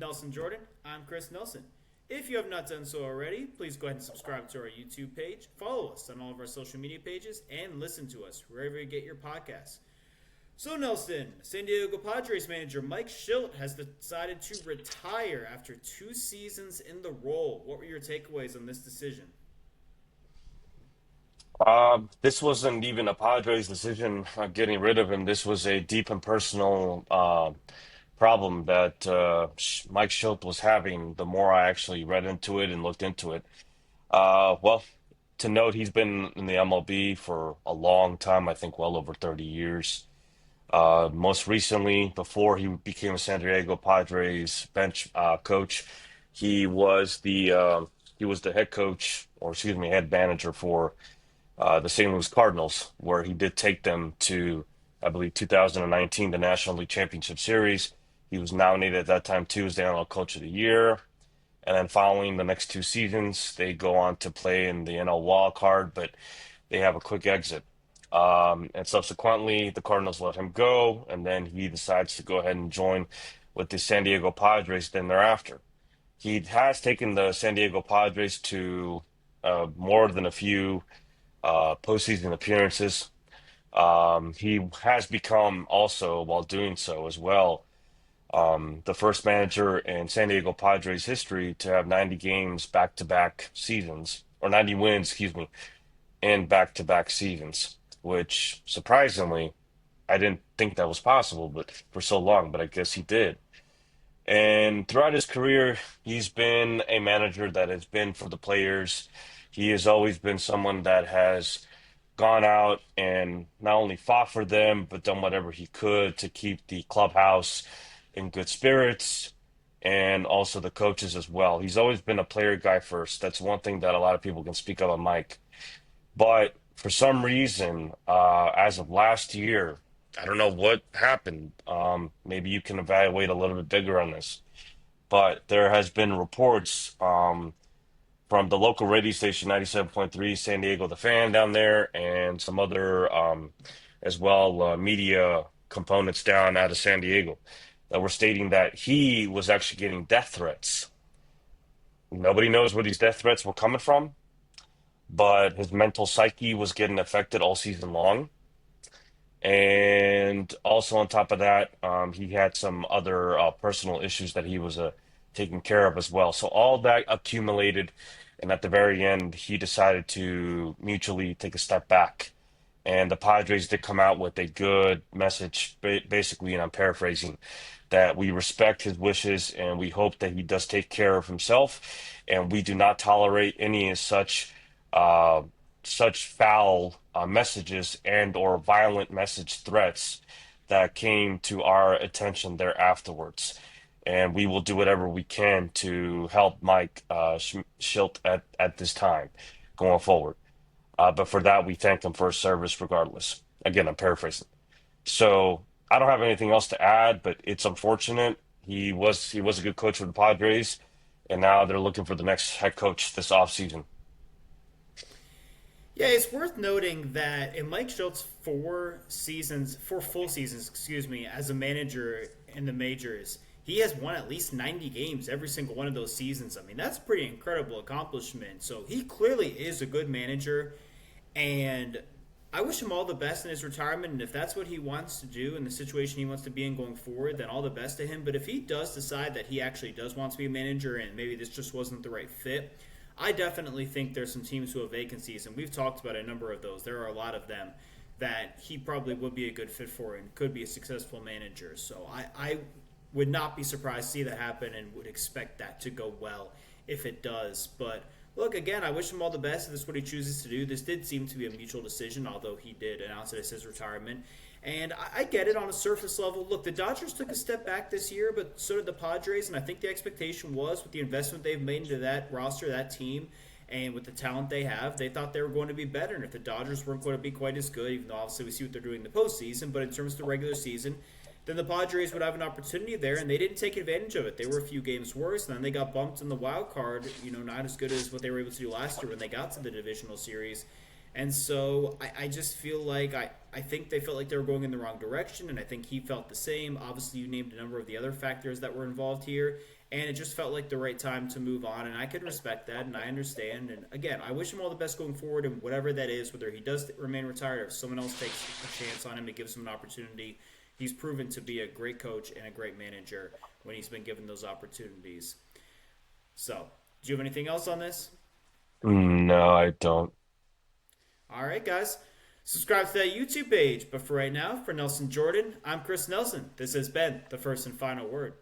Nelson Jordan. I'm Chris Nelson. If you have not done so already, please go ahead and subscribe to our YouTube page, follow us on all of our social media pages, and listen to us wherever you get your podcasts. So, Nelson, San Diego Padres manager Mike Shildt has decided to retire after 2 seasons in the role. What were your takeaways on this decision? This wasn't even a Padres decision getting rid of him. This was a deep and personal problem that Mike Shildt was having. The more I actually read into it and looked into it, well, to note, he's been in the MLB for a long time. I think well over 30 years. Most recently, before he became a San Diego Padres bench coach, he was the head coach, or excuse me, head manager for the St. Louis Cardinals, where he did take them to, I believe, 2019, the National League Championship Series. He was nominated at that time too as the NL Coach of the Year. And then following the next 2 seasons, they go on to play in the NL Wild Card, but they have a quick exit. And subsequently, the Cardinals let him go, and then he decides to go ahead and join with the San Diego Padres then thereafter. He has taken the San Diego Padres to more than a few postseason appearances. He has become also, while doing so as well, the first manager in San Diego Padres history to have 90 games back-to-back seasons, or 90 wins, excuse me, in back-to-back seasons, which surprisingly, I didn't think that was possible, but for so long, but I guess he did. And throughout his career, he's been a manager that has been for the players. He has always been someone that has gone out and not only fought for them, but done whatever he could to keep the clubhouse in good spirits and also the coaches as well. He's always been a player guy first. That's one thing that a lot of people can speak of on Mike. But for some reason, as of last year, I don't know what happened. Maybe you can evaluate a little bit bigger on this. But there has been reports from the local radio station 97.3 San Diego the Fan down there and some other as well media components down out of San Diego that were stating that he was actually getting death threats. Nobody knows where these death threats were coming from, but his mental psyche was getting affected all season long. And also on top of that, he had some other personal issues that he was taking care of as well. So all that accumulated, and at the very end, he decided to mutually take a step back. And the Padres did come out with a good message, basically, and I'm paraphrasing, that we respect his wishes and we hope that he does take care of himself, and we do not tolerate any uh, such foul messages and or violent message threats that came to our attention there afterwards. And we will do whatever we can to help Mike Shildt at this time going forward. But for that, we thank him for his service regardless. Again, I'm paraphrasing. So I don't have anything else to add, but it's unfortunate. He was a good coach for the Padres, and now they're looking for the next head coach this offseason. Yeah, it's worth noting that in Mike Schultz's 4 full seasons, excuse me, as a manager in the majors, he has won at least 90 games every single one of those seasons. I mean, that's a pretty incredible accomplishment. So he clearly is a good manager, and I wish him all the best in his retirement. And if that's what he wants to do and the situation he wants to be in going forward, then all the best to him. But if he does decide that he actually does want to be a manager and maybe this just wasn't the right fit, I definitely think there's some teams who have vacancies, and we've talked about a number of those. There are a lot of them that he probably would be a good fit for and could be a successful manager. So I would not be surprised to see that happen and would expect that to go well if it does. But look, again, I wish him all the best if this is what he chooses to do. This did seem to be a mutual decision, although he did announce it as his retirement. And I get it on a surface level. Look, the Dodgers took a step back this year, but so did the Padres. And I think the expectation was with the investment they've made into that roster, that team, and with the talent they have, they thought they were going to be better. And if the Dodgers weren't going to be quite as good, even though obviously we see what they're doing in the postseason, but in terms of the regular season, then the Padres would have an opportunity there, and they didn't take advantage of it. They were a few games worse, and then they got bumped in the wild card, not as good as what they were able to do last year when they got to the divisional series. And so I just feel like I think they felt like they were going in the wrong direction, and I think he felt the same. Obviously, you named a number of the other factors that were involved here, and it just felt like the right time to move on. And I could respect that, and I understand. And again, I wish him all the best going forward, and whatever that is, whether he does remain retired or if someone else takes a chance on him and gives him an opportunity. He's proven to be a great coach and a great manager when he's been given those opportunities. So, do you have anything else on this? No, I don't. All right, guys. Subscribe to that YouTube page. But for right now, for Nelson Jordan, I'm Chris Nelson. This has been the first and final word.